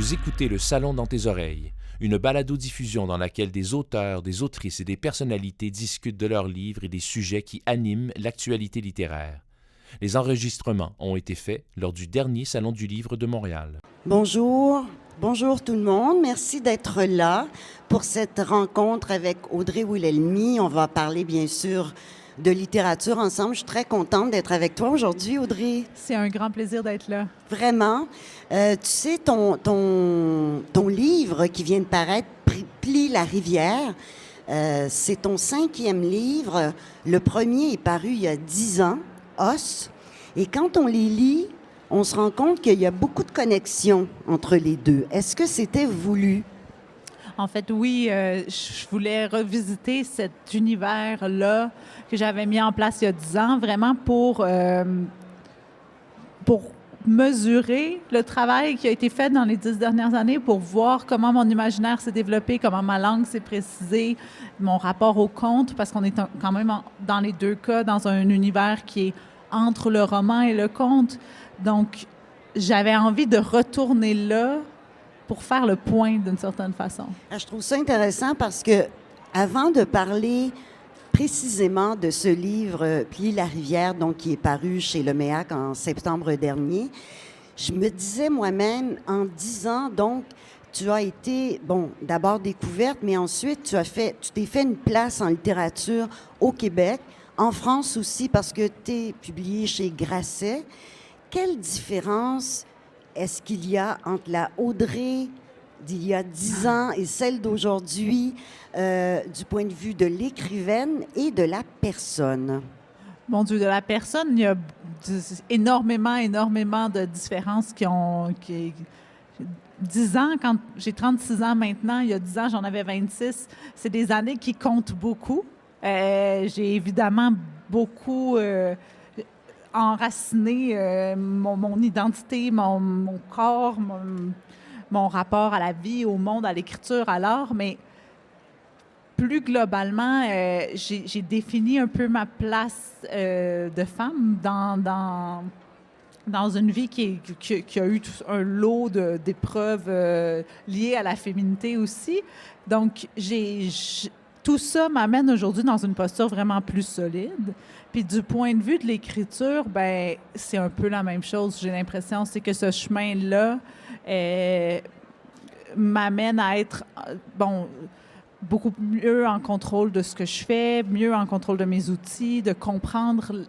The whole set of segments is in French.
Vous écoutez Le Salon dans tes oreilles, une balado-diffusion dans laquelle des auteurs, des autrices et des personnalités discutent de leurs livres et des sujets qui animent l'actualité littéraire. Les enregistrements ont été faits lors du dernier Salon du Livre de Montréal. Bonjour tout le monde. Merci d'être là pour cette rencontre avec Audrey Wilhelmy. On va parler bien sûr de littérature ensemble. Je suis très contente d'être avec toi aujourd'hui, Audrey. C'est un grand plaisir d'être là. Vraiment. Tu sais, ton livre qui vient de paraître, Plie la rivière, c'est ton 5e livre. Le premier est paru il y a 10 ans, Os. Et quand on les lit, on se rend compte qu'il y a beaucoup de connexions entre les deux. Est-ce que c'était voulu? En fait, oui, je voulais revisiter cet univers-là que j'avais mis en place il y a 10 ans, vraiment pour mesurer le travail qui a été fait dans les 10 dernières années, pour voir comment mon imaginaire s'est développé, comment ma langue s'est précisée, mon rapport au conte, parce qu'on est quand même, dans les deux cas, dans un univers qui est entre le roman et le conte. Donc, j'avais envie de retourner là pour faire le point d'une certaine façon. Je trouve ça intéressant parce que avant de parler précisément de ce livre, Plie la rivière, donc qui est paru chez Le Méac en septembre dernier, je me disais moi-même, en 10 ans, donc, tu as été, d'abord découverte, mais ensuite, tu t'es fait une place en littérature au Québec, en France aussi, parce que tu es publié chez Grasset. Quelle différence est-ce qu'il y a entre la Audrey d'il y a 10 ans et celle d'aujourd'hui, du point de vue de l'écrivaine et de la personne? Mon Dieu, de la personne, il y a énormément de différences qui 10 ans, quand j'ai 36 ans maintenant, il y a 10 ans, j'en avais 26. C'est des années qui comptent beaucoup. J'ai évidemment beaucoup enraciné mon identité, mon corps, mon rapport à la vie, au monde, à l'écriture, à l'art, mais plus globalement, j'ai défini un peu ma place de femme dans une vie qui a eu un lot d'épreuves liées à la féminité aussi. Donc, tout ça m'amène aujourd'hui dans une posture vraiment plus solide. Puis du point de vue de l'écriture, c'est un peu la même chose. J'ai l'impression, c'est que ce chemin-là m'amène à être, beaucoup mieux en contrôle de ce que je fais, mieux en contrôle de mes outils, de comprendre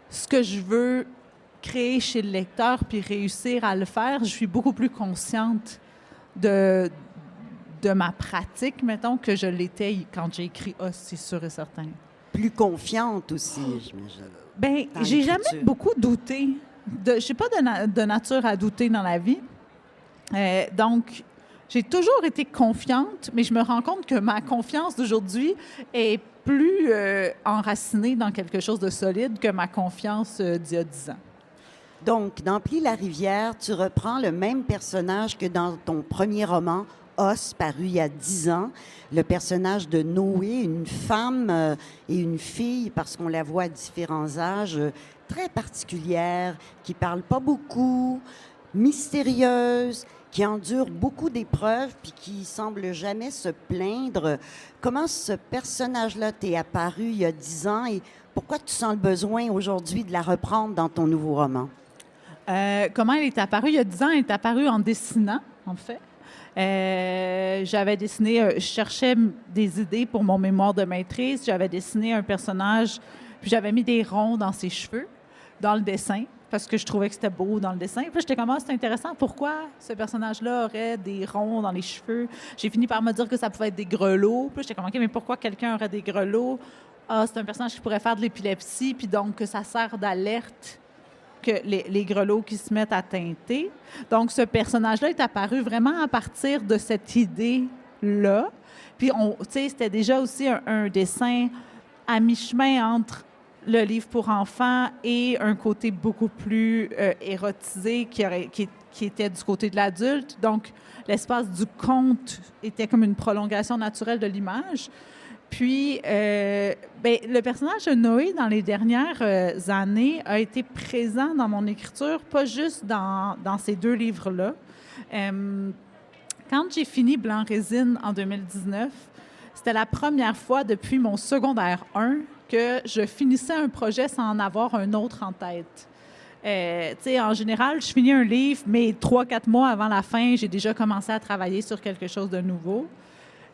ce que je veux créer chez le lecteur puis réussir à le faire. Je suis beaucoup plus consciente de ma pratique, mettons, que je l'étais quand j'ai écrit « Ah, c'est sûr et certain ». Plus confiante aussi, j'imagine. J'ai jamais beaucoup douté. Je n'ai pas de nature à douter dans la vie. Donc, j'ai toujours été confiante, mais je me rends compte que ma confiance d'aujourd'hui est plus enracinée dans quelque chose de solide que ma confiance d'il y a 10 ans. Donc, dans Plie la rivière, tu reprends le même personnage que dans ton premier roman, Os, paru il y a 10 ans, le personnage de Noé, une femme et une fille, parce qu'on la voit à différents âges, très particulière, qui parle pas beaucoup, mystérieuse, qui endure beaucoup d'épreuves puis qui semble jamais se plaindre. Comment ce personnage-là t'est apparu il y a 10 ans et pourquoi tu sens le besoin aujourd'hui de la reprendre dans ton nouveau roman? Comment elle est apparue? Il y a 10 ans, elle est apparue en dessinant, en fait. J'avais dessiné, je cherchais des idées pour mon mémoire de maîtrise. J'avais dessiné un personnage, puis j'avais mis des ronds dans ses cheveux, dans le dessin, parce que je trouvais que c'était beau dans le dessin. Puis j'étais comme, ah, c'est intéressant, pourquoi ce personnage-là aurait des ronds dans les cheveux? J'ai fini par me dire que ça pouvait être des grelots. Puis j'étais comme, OK, mais pourquoi quelqu'un aurait des grelots? Ah, c'est un personnage qui pourrait faire de l'épilepsie, puis donc que ça sert d'alerte que les grelots qui se mettent à teinter. Donc, ce personnage-là est apparu vraiment à partir de cette idée-là. Puis, tu sais, c'était déjà aussi un dessin à mi-chemin entre le livre pour enfants et un côté beaucoup plus érotisé qui était du côté de l'adulte. Donc, l'espace du conte était comme une prolongation naturelle de l'image. Puis, le personnage de Noé, dans les dernières années, a été présent dans mon écriture, pas juste dans ces 2 livres-là. Quand j'ai fini Blanc Résine en 2019, c'était la première fois depuis mon secondaire 1 que je finissais un projet sans en avoir un autre en tête. En général, je finis un livre, mais 3-4 mois avant la fin, j'ai déjà commencé à travailler sur quelque chose de nouveau.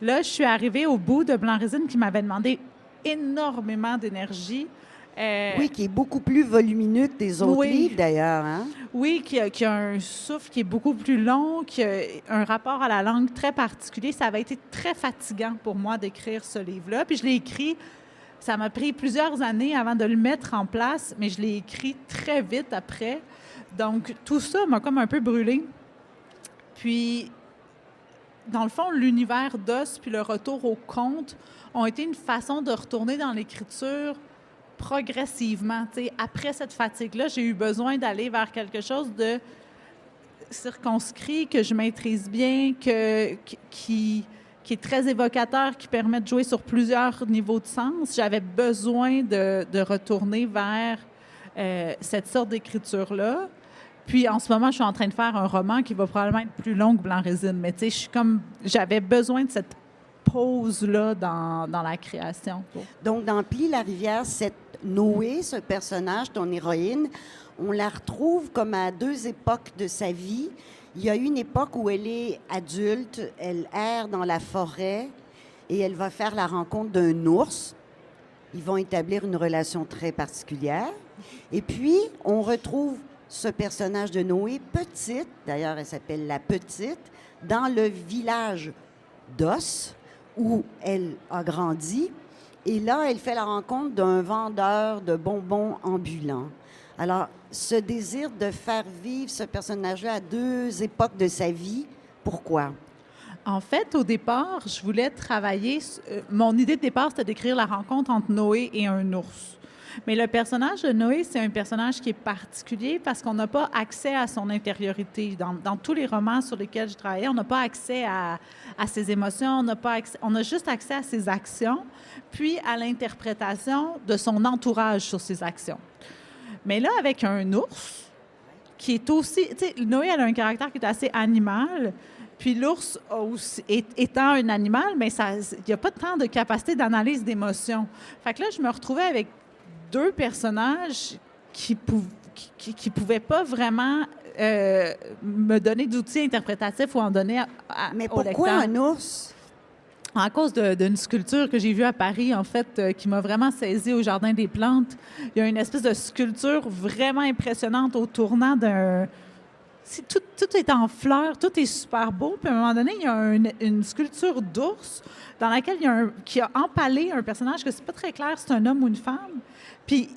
Là, je suis arrivée au bout de Blanc Résine qui m'avait demandé énormément d'énergie. Oui, qui est beaucoup plus volumineux que des autres livres, d'ailleurs. Hein? Oui, qui a un souffle qui est beaucoup plus long, qui a un rapport à la langue très particulier. Ça avait été très fatigant pour moi d'écrire ce livre-là. Puis je l'ai écrit, ça m'a pris plusieurs années avant de le mettre en place, mais je l'ai écrit très vite après. Donc, tout ça m'a comme un peu brûlé. Puis, dans le fond, l'univers d'Os puis le retour au conte ont été une façon de retourner dans l'écriture progressivement. T'sais, après cette fatigue-là, j'ai eu besoin d'aller vers quelque chose de circonscrit, que je maîtrise bien, qui est très évocateur, qui permet de jouer sur plusieurs niveaux de sens. J'avais besoin de retourner vers cette sorte d'écriture-là. Puis, en ce moment, je suis en train de faire un roman qui va probablement être plus long que Blanc Résine. Mais tu sais, j'avais besoin de cette pause-là dans la création. Donc, dans Plie la rivière, cette Noé, ce personnage, ton héroïne, on la retrouve comme à deux époques de sa vie. Il y a une époque où elle est adulte, elle erre dans la forêt et elle va faire la rencontre d'un ours. Ils vont établir une relation très particulière. Et puis, on retrouve ce personnage de Noé, petite, d'ailleurs elle s'appelle la Petite, dans le village d'Os, où elle a grandi. Et là, elle fait la rencontre d'un vendeur de bonbons ambulants. Alors, ce désir de faire vivre ce personnage-là à deux époques de sa vie, pourquoi? En fait, au départ, je voulais travailler... mon idée de départ, c'était d'écrire la rencontre entre Noé et un ours. Mais le personnage de Noé, c'est un personnage qui est particulier parce qu'on n'a pas accès à son intériorité. Dans tous les romans sur lesquels je travaillais, on n'a pas accès à ses émotions, on a juste accès à ses actions, puis à l'interprétation de son entourage sur ses actions. Mais là, avec un ours, qui est aussi... Tu sais, Noé, elle a un caractère qui est assez animal, puis l'ours, étant un animal, mais il n'y a pas tant de capacité d'analyse d'émotions. Fait que là, je me retrouvais avec deux personnages qui pouvaient pas vraiment me donner d'outils interprétatifs ou en donner Mais au lecteur. pourquoi un ours? À cause d'une sculpture que j'ai vue à Paris, en fait, qui m'a vraiment saisie au Jardin des Plantes. Il y a une espèce de sculpture vraiment impressionnante au tournant d'un... Tout est en fleurs, tout est super beau. Puis à un moment donné, il y a une sculpture d'ours dans laquelle qui a empalé un personnage que c'est pas très clair, c'est un homme ou une femme. Puis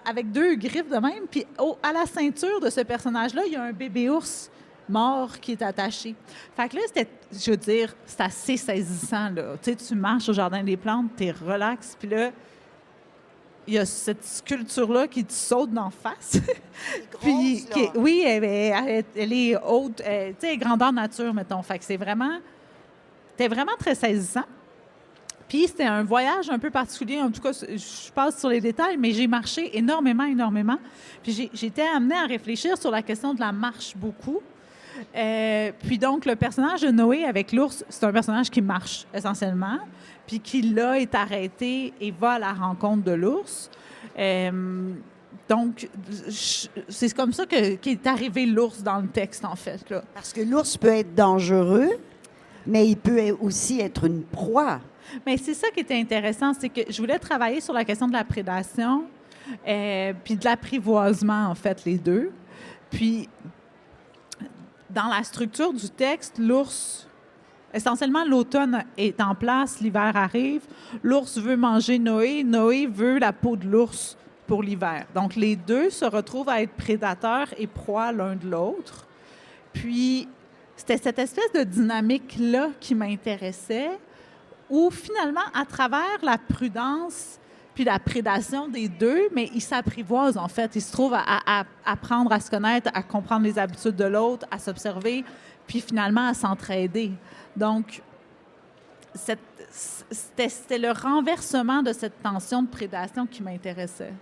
avec deux griffes de même. Puis à la ceinture de ce personnage-là, il y a un bébé ours mort qui est attaché. Fait que là, je veux dire, c'est assez saisissant, là. Tu sais, tu marches au Jardin des Plantes, t'es relax, puis là, il y a cette sculpture-là qui te saute d'en face. Puis, oui, elle est haute, tu sais, grandeur nature, mettons. Fait que c'était vraiment très saisissant. Puis c'était un voyage un peu particulier. En tout cas, je passe sur les détails, mais j'ai marché énormément. Puis j'ai été amenée à réfléchir sur la question de la marche beaucoup. Puis donc, le personnage de Noé avec l'ours, c'est un personnage qui marche essentiellement, puis qui, là, est arrêté et va à la rencontre de l'ours. Donc, c'est comme ça qu'est arrivé l'ours dans le texte, en fait, là. Parce que l'ours peut être dangereux, mais il peut aussi être une proie. Mais c'est ça qui était intéressant, c'est que je voulais travailler sur la question de la prédation, puis de l'apprivoisement, en fait, les deux. Puis, dans la structure du texte, l'ours, essentiellement, l'automne est en place, l'hiver arrive. L'ours veut manger Noé. Noé veut la peau de l'ours pour l'hiver. Donc, les deux se retrouvent à être prédateurs et proies l'un de l'autre. Puis, c'était cette espèce de dynamique-là qui m'intéressait, où finalement, à travers la prudence puis la prédation des deux, mais ils s'apprivoisent, en fait. Ils se trouvent à apprendre à se connaître, à comprendre les habitudes de l'autre, à s'observer, puis finalement à s'entraider. Donc, c'était le renversement de cette tension de prédation qui m'intéressait.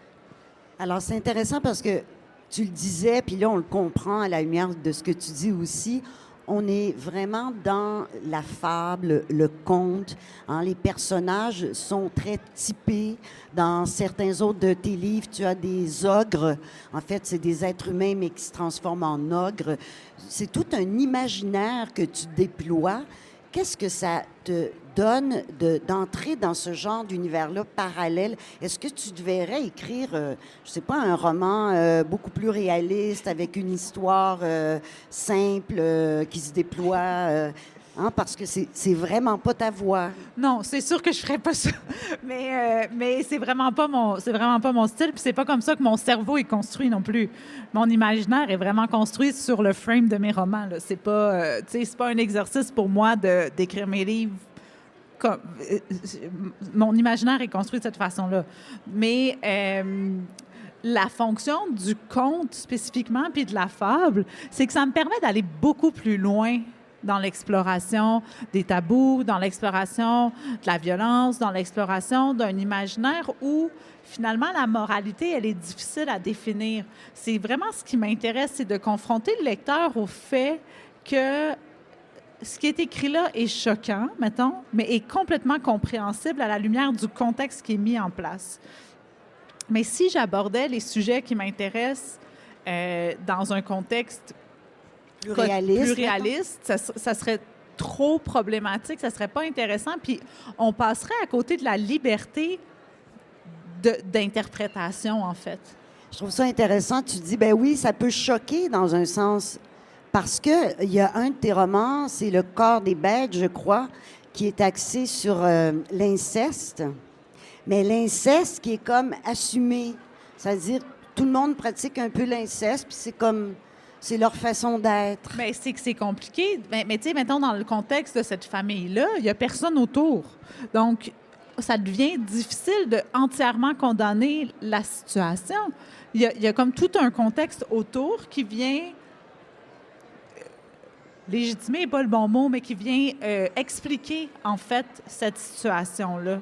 Alors, c'est intéressant parce que tu le disais, puis là, on le comprend à la lumière de ce que tu dis aussi. on est vraiment dans la fable, le conte. Hein. Les personnages sont très typés. Dans certains autres de tes livres, tu as des ogres. En fait, c'est des êtres humains, mais qui se transforment en ogres. C'est tout un imaginaire que tu déploies. Qu'est-ce que ça te donne d'entrer dans ce genre d'univers-là parallèle? Est-ce que tu devrais écrire, je ne sais pas, un roman beaucoup plus réaliste, avec une histoire simple qui se déploie? Hein, parce que c'est vraiment pas ta voix. Non, c'est sûr que je ferais pas ça. Mais c'est vraiment pas mon style, puis c'est pas comme ça que mon cerveau est construit non plus. Mon imaginaire est vraiment construit sur le frame de mes romans, là. C'est pas un exercice pour moi d'écrire mes livres comme mon imaginaire est construit de cette façon-là. Mais la fonction du conte spécifiquement puis de la fable, c'est que ça me permet d'aller beaucoup plus loin dans l'exploration des tabous, dans l'exploration de la violence, dans l'exploration d'un imaginaire où, finalement, la moralité, elle est difficile à définir. C'est vraiment ce qui m'intéresse, c'est de confronter le lecteur au fait que ce qui est écrit là est choquant, mettons, mais est complètement compréhensible à la lumière du contexte qui est mis en place. Mais si j'abordais les sujets qui m'intéressent dans un contexte plus réaliste, ça serait trop problématique, ça serait pas intéressant, puis on passerait à côté de la liberté d'interprétation, en fait. Je trouve ça intéressant. Tu dis, ben oui, ça peut choquer dans un sens, parce que il y a un de tes romans, c'est Le corps des bêtes, je crois, qui est axé sur l'inceste, mais l'inceste qui est comme assumé, c'est-à-dire tout le monde pratique un peu l'inceste, puis c'est leur façon d'être. Bien, c'est que c'est compliqué. Mais tu sais, mettons, dans le contexte de cette famille-là, il n'y a personne autour. Donc, ça devient difficile de entièrement condamner la situation. Il y a comme tout un contexte autour qui vient légitimer n'est pas le bon mot, mais qui vient expliquer, en fait, cette situation-là.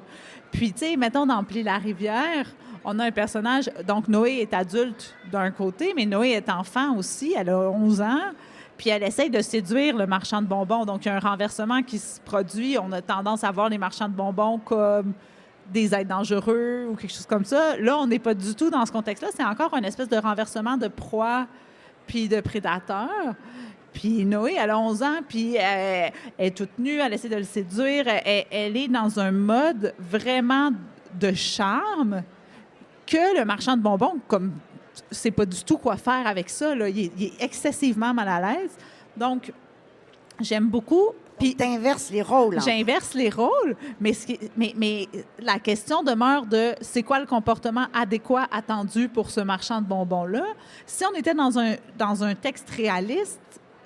Puis, tu sais, mettons, dans Pli la rivière, on a un personnage, donc Noé est adulte d'un côté, mais Noé est enfant aussi, elle a 11 ans, puis elle essaye de séduire le marchand de bonbons. Donc, il y a un renversement qui se produit. On a tendance à voir les marchands de bonbons comme des êtres dangereux ou quelque chose comme ça. Là, on n'est pas du tout dans ce contexte-là. C'est encore une espèce de renversement de proie puis de prédateur. Puis Noé, elle a 11 ans, puis elle est toute nue, elle essaie de le séduire. Elle est dans un mode vraiment de charme que le marchand de bonbons, comme sait pas du tout quoi faire avec ça, là. Il est excessivement mal à l'aise. Donc, j'aime beaucoup. Puis t'inverses les rôles. J'inverse les rôles, mais la question demeure de c'est quoi le comportement adéquat attendu pour ce marchand de bonbons-là. Si on était dans un texte réaliste,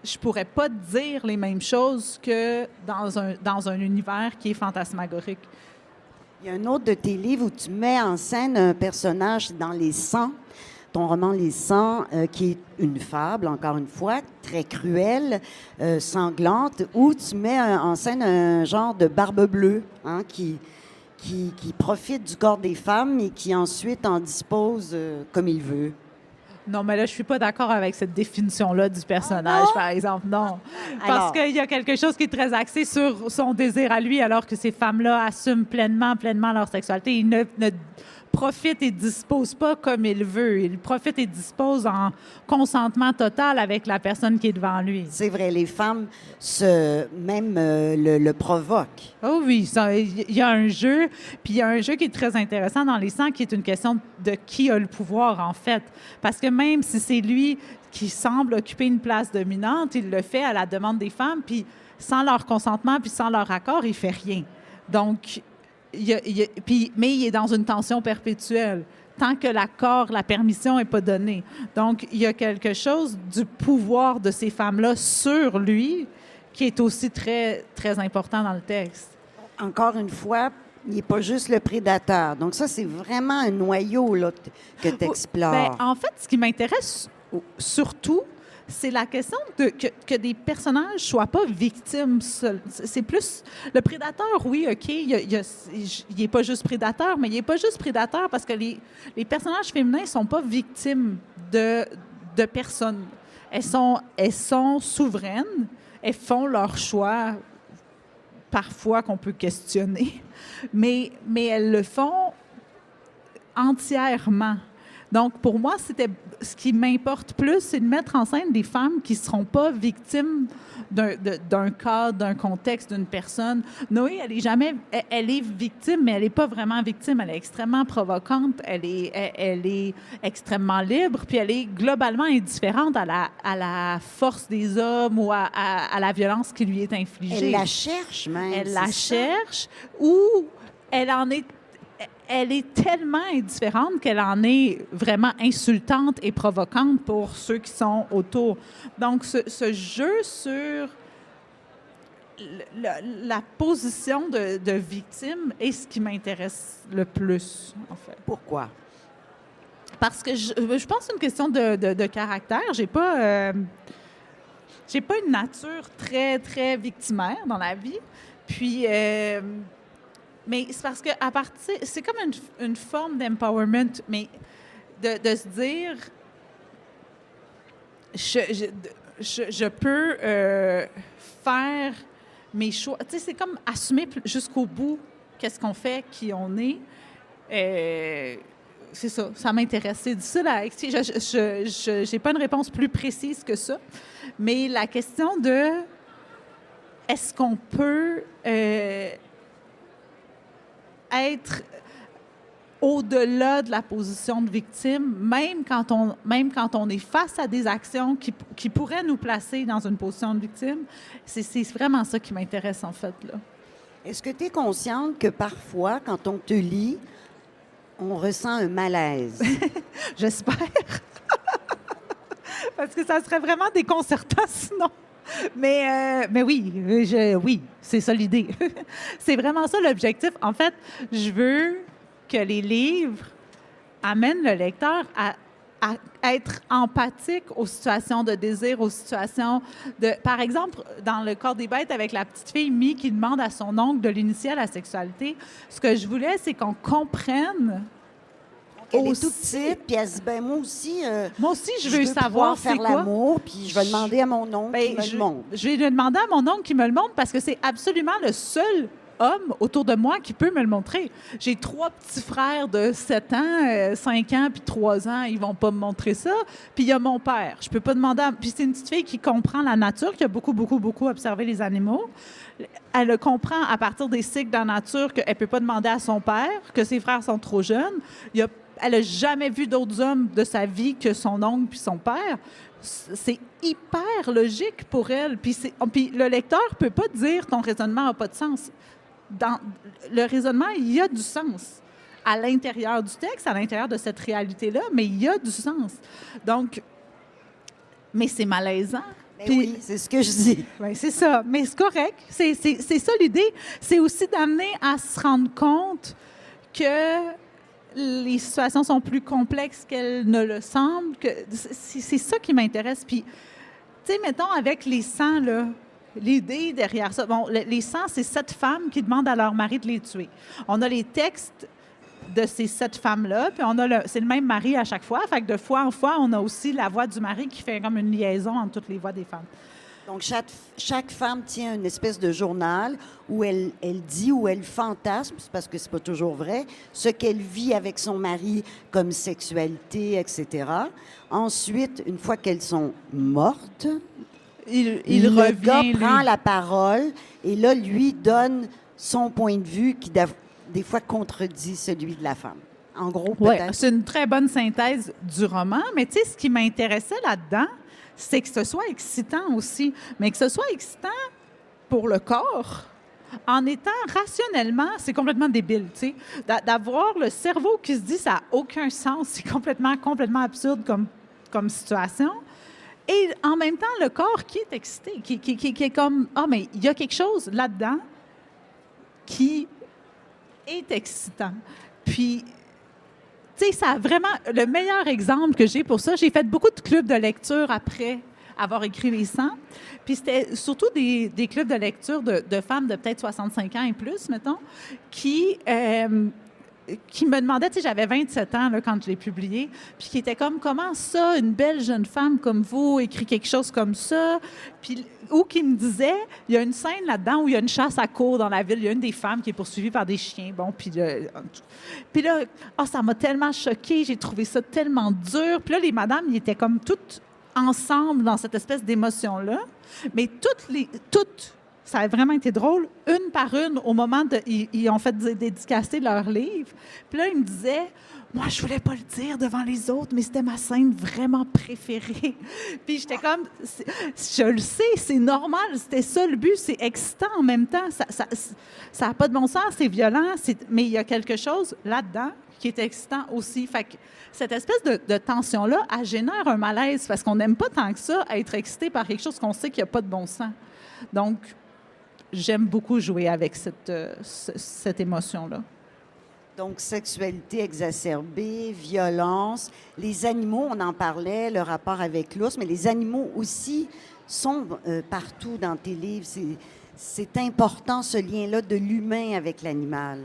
je pourrais pas dire les mêmes choses que dans un univers qui est fantasmagorique. Il y a un autre de tes livres où tu mets en scène un personnage dans Les 100, ton roman Les 100, qui est une fable, encore une fois, très cruelle, sanglante, où tu mets en scène un genre de barbe bleue, hein, qui profite du corps des femmes et qui ensuite en dispose comme il veut. Non, mais là, je suis pas d'accord avec cette définition-là du personnage, par exemple. Non. Parce qu'il y a quelque chose qui est très axé sur son désir à lui, alors que ces femmes-là assument pleinement leur sexualité. Ils ne profitent et disposent pas comme il veut. Ils profitent et disposent en consentement total avec la personne qui est devant lui. C'est vrai, les femmes le provoquent. Oh oui, il y a un jeu, puis il y a un jeu qui est très intéressant dans Les 100, qui est une question de qui a le pouvoir, en fait. Parce que même si c'est lui qui semble occuper une place dominante, il le fait à la demande des femmes, puis sans leur consentement, puis sans leur accord, il fait rien. Donc, mais il est dans une tension perpétuelle tant que l'accord, la permission n'est pas donnée. Donc, il y a quelque chose du pouvoir de ces femmes-là sur lui qui est aussi très, très important dans le texte. Encore une fois, il n'est pas juste le prédateur. Donc ça, c'est vraiment un noyau là, que tu explores. Bien, en fait, ce qui m'intéresse surtout, c'est la question que des personnages ne soient pas victimes seuls. C'est plus... Le prédateur, oui, OK, il n'est pas juste prédateur, mais il n'est pas juste prédateur parce que les personnages féminins ne sont pas victimes de personnes. Elles sont souveraines elles font leur choix, parfois qu'on peut questionner, mais elles le font entièrement. Donc, pour moi, ce qui m'importe plus, c'est de mettre en scène des femmes qui ne seront pas victimes d'un cas, d'un contexte, d'une personne. Noé, elle est victime, mais elle n'est pas vraiment victime. Elle est extrêmement provocante, elle est extrêmement libre, puis elle est globalement indifférente à la force des hommes ou à la violence qui lui est infligée. Elle la cherche même. Elle la cherche, ou elle est tellement indifférente qu'elle en est vraiment insultante et provocante pour ceux qui sont autour. Donc, ce jeu sur la position de victime est ce qui m'intéresse le plus, en fait. Pourquoi? Parce que je pense que c'est une question de caractère. J'ai pas une nature très, très victimaire dans la vie. Puis... mais c'est parce que c'est comme une forme d'empowerment, mais de se dire, je peux faire mes choix. Tu sais, c'est comme assumer jusqu'au bout qu'est-ce qu'on fait, qui on est. C'est ça m'intéresse. C'est difficile à expliquer. Je n'ai pas une réponse plus précise que ça, mais la question de est-ce qu'on peut être au-delà de la position de victime, même quand on est face à des actions qui pourraient nous placer dans une position de victime. C'est vraiment ça qui m'intéresse, en fait, là. Est-ce que tu es consciente que parfois, quand on te lit, on ressent un malaise? J'espère. Parce que ça serait vraiment déconcertant sinon. Mais oui, oui, c'est ça l'idée. C'est vraiment ça l'objectif. En fait, je veux que les livres amènent le lecteur à être empathique aux situations de désir, aux situations de... Par exemple, dans Le Corps des bêtes, avec la petite fille Mie qui demande à son oncle de l'initier à la sexualité, ce que je voulais, c'est qu'on comprenne... Elle est toute petite, puis elle se dit, ben moi aussi, je veux savoir faire l'amour, puis je vais demander à mon oncle qui me le montre. Je vais demander à mon oncle qui me le montre parce que c'est absolument le seul homme autour de moi qui peut me le montrer. J'ai 3 petits frères de 7 ans, 5 ans, puis 3 ans, ils vont pas me montrer ça. Puis il y a mon père. Je peux pas demander Puis c'est une petite fille qui comprend la nature, qui a beaucoup, beaucoup, beaucoup observé les animaux. Elle le comprend à partir des cycles de la nature qu'elle peut pas demander à son père, que ses frères sont trop jeunes. Elle n'a jamais vu d'autres hommes de sa vie que son oncle puis son père. C'est hyper logique pour elle. Puis le lecteur ne peut pas dire « ton raisonnement n'a pas de sens ». Dans le raisonnement, il y a du sens à l'intérieur du texte, à l'intérieur de cette réalité-là, mais il y a du sens. Donc, mais c'est malaisant. Puis, oui, c'est ce que je dis. Oui, c'est ça. Mais c'est correct. C'est ça l'idée. C'est aussi d'amener à se rendre compte que les situations sont plus complexes qu'elles ne le semblent. C'est ça qui m'intéresse. Puis, tu sais, mettons, avec les 100, là, l'idée derrière ça... Bon, les 100, c'est 7 femmes qui demandent à leur mari de les tuer. On a les textes de ces 7 femmes-là, puis c'est le même mari à chaque fois. Fait que de fois en fois, on a aussi la voix du mari qui fait comme une liaison entre toutes les voix des femmes. Donc, chaque femme tient une espèce de journal où elle dit, où elle fantasme, parce que c'est pas toujours vrai, ce qu'elle vit avec son mari comme sexualité, etc. Ensuite, une fois qu'elles sont mortes, le gars prend la parole et là, lui donne son point de vue qui, des fois, contredit celui de la femme. En gros, peut-être. Oui, c'est une très bonne synthèse du roman, mais tu sais, ce qui m'intéressait là-dedans, c'est que ce soit excitant aussi, mais que ce soit excitant pour le corps, en étant rationnellement, c'est complètement débile, tu sais, d'avoir le cerveau qui se dit ça n'a aucun sens, c'est complètement absurde comme situation, et en même temps, le corps qui est excité, qui est comme, mais il y a quelque chose là-dedans qui est excitant. Puis, tu sais, ça a vraiment... Le meilleur exemple que j'ai pour ça, j'ai fait beaucoup de clubs de lecture après avoir écrit Les 100. Puis c'était surtout des clubs de lecture de femmes de peut-être 65 ans et plus, mettons, qui qui me demandait, tu sais, j'avais 27 ans là, quand je l'ai publié, puis qui était comme, comment ça, une belle jeune femme comme vous écrit quelque chose comme ça? Puis, ou qui me disait, il y a une scène là-dedans où il y a une chasse à courre dans la ville, il y a une des femmes qui est poursuivie par des chiens, bon, puis là, oh, ça m'a tellement choquée, j'ai trouvé ça tellement dur. Puis là, les madames, ils étaient comme toutes ensemble dans cette espèce d'émotion-là, mais toutes, ça a vraiment été drôle, une par une, au moment de... Ils ont fait dédicacer leur livre. Puis là, ils me disaient, moi, je voulais pas le dire devant les autres, mais c'était ma scène vraiment préférée. Puis j'étais comme, je le sais, c'est normal, c'était ça le but, c'est excitant en même temps. Ça n'a pas de bon sens, c'est violent, mais il y a quelque chose là-dedans qui est excitant aussi. Fait que cette espèce de tension-là, elle génère un malaise parce qu'on n'aime pas tant que ça être excité par quelque chose qu'on sait qu'il n'y a pas de bon sens. Donc, j'aime beaucoup jouer avec cette émotion-là. Donc, sexualité exacerbée, violence. Les animaux, on en parlait, le rapport avec l'ours, mais les animaux aussi sont partout dans tes livres. C'est important, ce lien-là de l'humain avec l'animal.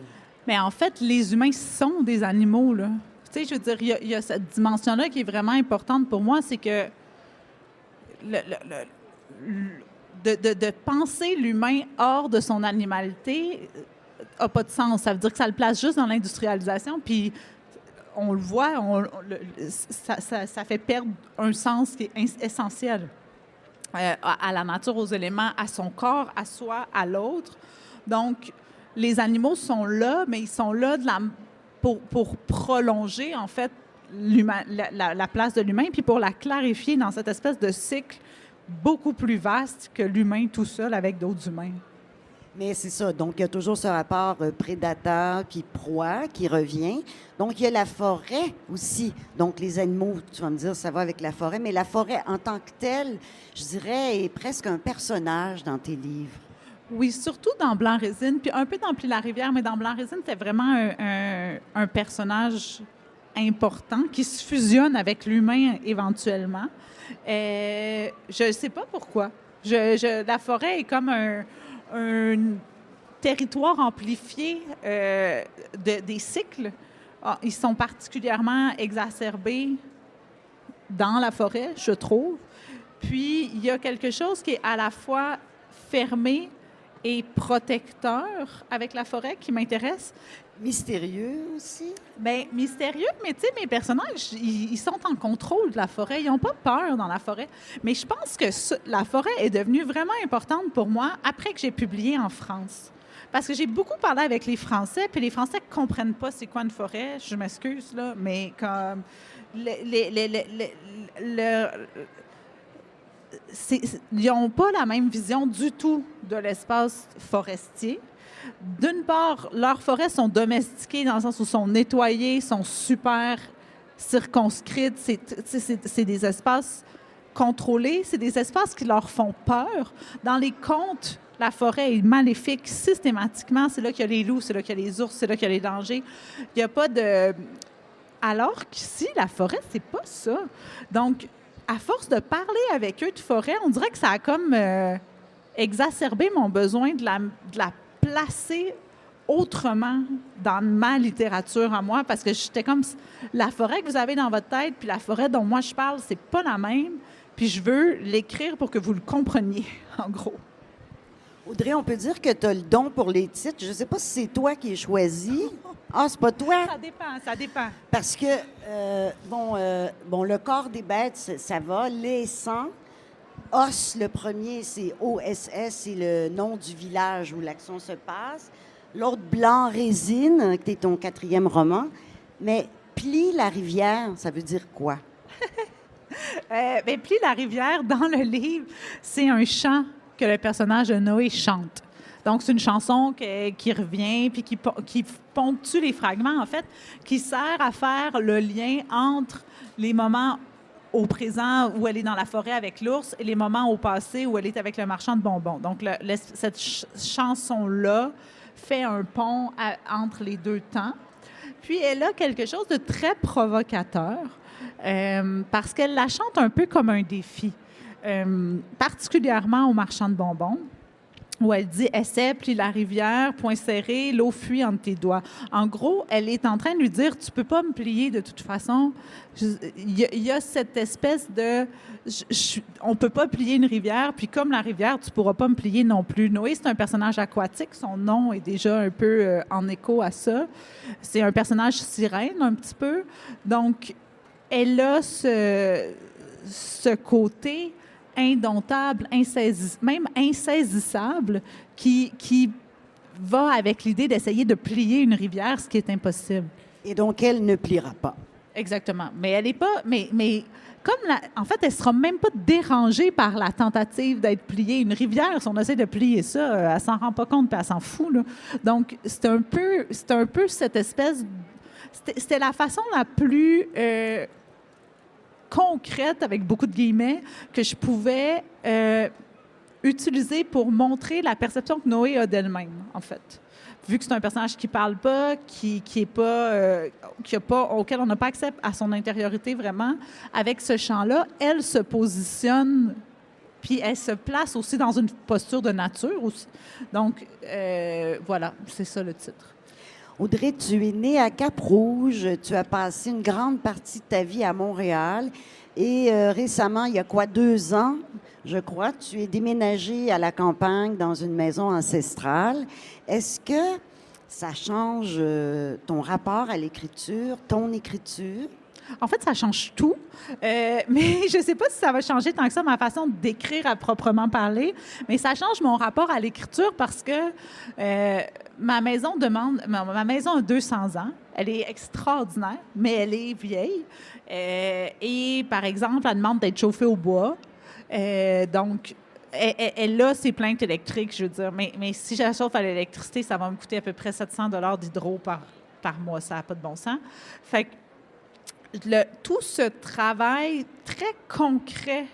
Mais en fait, les humains sont des animaux, là. Tu sais, je veux dire, il y a cette dimension-là qui est vraiment importante pour moi, c'est que de penser l'humain hors de son animalité n'a pas de sens. Ça veut dire que ça le place juste dans l'industrialisation, puis on le voit, ça fait perdre un sens qui est essentiel à la nature, aux éléments, à son corps, à soi, à l'autre. Donc, les animaux sont là, mais ils sont là pour prolonger, en fait, la place de l'humain, puis pour la clarifier dans cette espèce de cycle beaucoup plus vaste que l'humain tout seul avec d'autres humains. Mais c'est ça. Donc, il y a toujours ce rapport prédateur puis proie qui revient. Donc, il y a la forêt aussi. Donc, les animaux, tu vas me dire, ça va avec la forêt, mais la forêt en tant que telle, je dirais, est presque un personnage dans tes livres. Oui, surtout dans Blanc-Résine, puis un peu dans Plis-la-Rivière, mais dans Blanc-Résine, c'était vraiment un personnage important qui se fusionne avec l'humain éventuellement. Je ne sais pas pourquoi. La forêt est comme un territoire amplifié des cycles. Ils sont particulièrement exacerbés dans la forêt, je trouve. Puis, il y a quelque chose qui est à la fois fermé et protecteur avec la forêt qui m'intéresse. Mystérieux aussi? Bien, mystérieux, mais tu sais, mes personnages, ils sont en contrôle de la forêt. Ils n'ont pas peur dans la forêt. Mais je pense que la forêt est devenue vraiment importante pour moi après que j'ai publié en France. Parce que j'ai beaucoup parlé avec les Français, puis les Français ne comprennent pas c'est quoi une forêt. Je m'excuse, là, mais comme... ils n'ont pas la même vision du tout de l'espace forestier. D'une part, leurs forêts sont domestiquées dans le sens où sont nettoyées, sont super circonscrites. C'est des espaces contrôlés, c'est des espaces qui leur font peur. Dans les contes, la forêt est maléfique systématiquement. C'est là qu'il y a les loups, c'est là qu'il y a les ours, c'est là qu'il y a les dangers. Il n'y a pas de... Alors qu'ici, la forêt, c'est pas ça. Donc, à force de parler avec eux de forêt, on dirait que ça a comme exacerbé mon besoin de la placer autrement dans ma littérature à moi, parce que j'étais comme, la forêt que vous avez dans votre tête, puis la forêt dont moi je parle, c'est pas la même, puis je veux l'écrire pour que vous le compreniez, en gros. Audrey, on peut dire que tu as le don pour les titres. Je ne sais pas si c'est toi qui es choisi. Ah, c'est pas toi? Ça dépend. Parce que, le corps des bêtes, ça va. Les sangs. Os, le premier, c'est OSS, c'est le nom du village où l'action se passe. L'autre, Blanc-Résine, qui est ton 4e roman. Mais Plis-la-Rivière, ça veut dire quoi? Plis-la-Rivière, dans le livre, c'est un chant que le personnage de Noé chante. Donc, c'est une chanson qui revient, puis qui ponctue les fragments, en fait, qui sert à faire le lien entre les moments au présent où elle est dans la forêt avec l'ours et les moments au passé où elle est avec le marchand de bonbons. Donc, cette chanson-là fait un pont entre les deux temps. Puis, elle a quelque chose de très provocateur parce qu'elle la chante un peu comme un défi, particulièrement au marchand de bonbons. où elle dit « Essaie, plie la rivière, point serré, l'eau fuit entre tes doigts ». En gros, elle est en train de lui dire « Tu peux pas me plier de toute façon. » Il y a cette espèce de on peut pas plier une rivière, puis comme la rivière, tu pourras pas me plier non plus. Noé, c'est un personnage aquatique. Son nom est déjà un peu en écho à ça. C'est un personnage sirène, un petit peu. Donc, elle a ce côté indomptable, même insaisissable, qui va avec l'idée d'essayer de plier une rivière, ce qui est impossible. Et donc, elle ne pliera pas. Exactement. Mais elle n'est pas... Mais comme en fait, elle ne sera même pas dérangée par la tentative d'être pliée. Une rivière, si on essaie de plier ça, elle s'en rend pas compte, puis elle s'en fout, là. Donc, c'est un peu cette espèce... C'était la façon la plus... concrète, avec beaucoup de guillemets, que je pouvais utiliser pour montrer la perception que Noé a d'elle-même, en fait. Vu que c'est un personnage qui parle pas, auquel on n'a pas accès à son intériorité vraiment, avec ce chant-là, elle se positionne, puis elle se place aussi dans une posture de nature aussi. Donc, voilà, c'est ça le titre. Audrey, tu es née à Cap-Rouge. Tu as passé une grande partie de ta vie à Montréal. Et récemment, il y a 2 ans, je crois, tu es déménagée à la campagne dans une maison ancestrale. Est-ce que ça change ton rapport à l'écriture, ton écriture? En fait, ça change tout, mais je ne sais pas si ça va changer tant que ça ma façon d'écrire à proprement parler, mais ça change mon rapport à l'écriture parce que ma maison a 200 ans, elle est extraordinaire, mais elle est vieille, et par exemple, elle demande d'être chauffée au bois, donc elle a ses plaintes électriques, je veux dire, mais si je la chauffe à l'électricité, ça va me coûter à peu près 700 $ d'hydro par mois, ça n'a pas de bon sens. Fait que tout ce travail très concret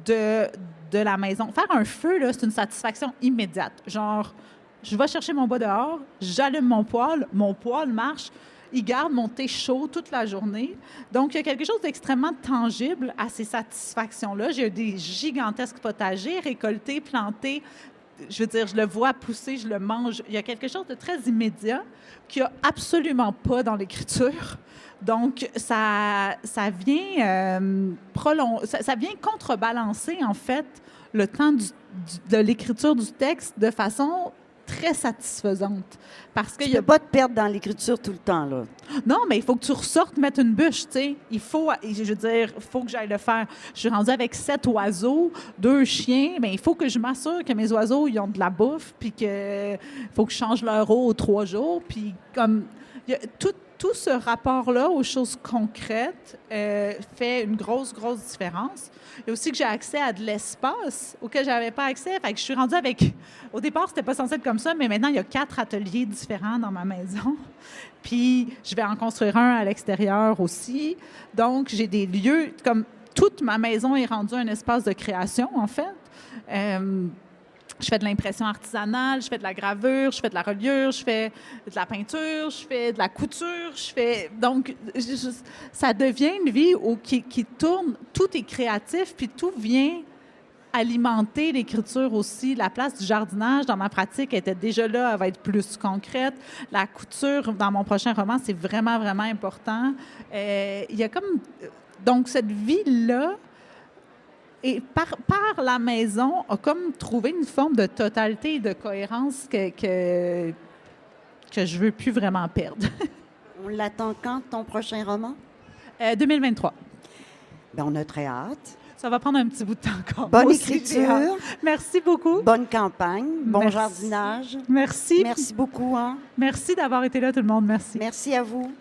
de la maison. Faire un feu, là, c'est une satisfaction immédiate. Genre, je vais chercher mon bois dehors, j'allume mon poêle marche, il garde mon thé chaud toute la journée. Donc, il y a quelque chose d'extrêmement tangible à ces satisfactions-là. J'ai des gigantesques potagers récoltés, plantés. Je veux dire, je le vois pousser, je le mange. Il y a quelque chose de très immédiat qu'il n'y a absolument pas dans l'écriture. Donc, ça vient ça vient contrebalancer, en fait, le temps de l'écriture du texte de façon très satisfaisante. Parce que tu ne peux pas te perdre dans l'écriture tout le temps, là. Non, mais il faut que tu ressortes mettre une bûche, tu sais. Il faut que j'aille le faire. Je suis rendue avec 7 oiseaux, 2 chiens, mais il faut que je m'assure que mes oiseaux, ils ont de la bouffe, puis que faut que je change leur eau aux 3 jours, puis comme... Il y a tout ce rapport-là aux choses concrètes fait une grosse différence. Il y a aussi que j'ai accès à de l'espace auquel je n'avais pas accès. Fait que je suis rendue avec... Au départ, c'était pas censé être comme ça, mais maintenant, il y a 4 ateliers différents dans ma maison. Puis, je vais en construire un à l'extérieur aussi. Donc, j'ai des lieux... Comme toute ma maison est rendue un espace de création, en fait. Je fais de l'impression artisanale, je fais de la gravure, je fais de la reliure, je fais de la peinture, je fais de la couture, donc, ça devient une vie qui tourne, tout est créatif, puis tout vient alimenter l'écriture aussi. La place du jardinage dans ma pratique était déjà là, elle va être plus concrète. La couture, dans mon prochain roman, c'est vraiment important. Il y a comme... Donc, cette vie-là, et par la maison, a comme trouvé une forme de totalité et de cohérence que je ne veux plus vraiment perdre. On l'attend quand, ton prochain roman? 2023. Bien, on a très hâte. Ça va prendre un petit bout de temps encore. Bonne écriture. Merci beaucoup. Bonne campagne. Bon jardinage. Merci. Merci beaucoup. Hein? Merci d'avoir été là, tout le monde. Merci. Merci à vous.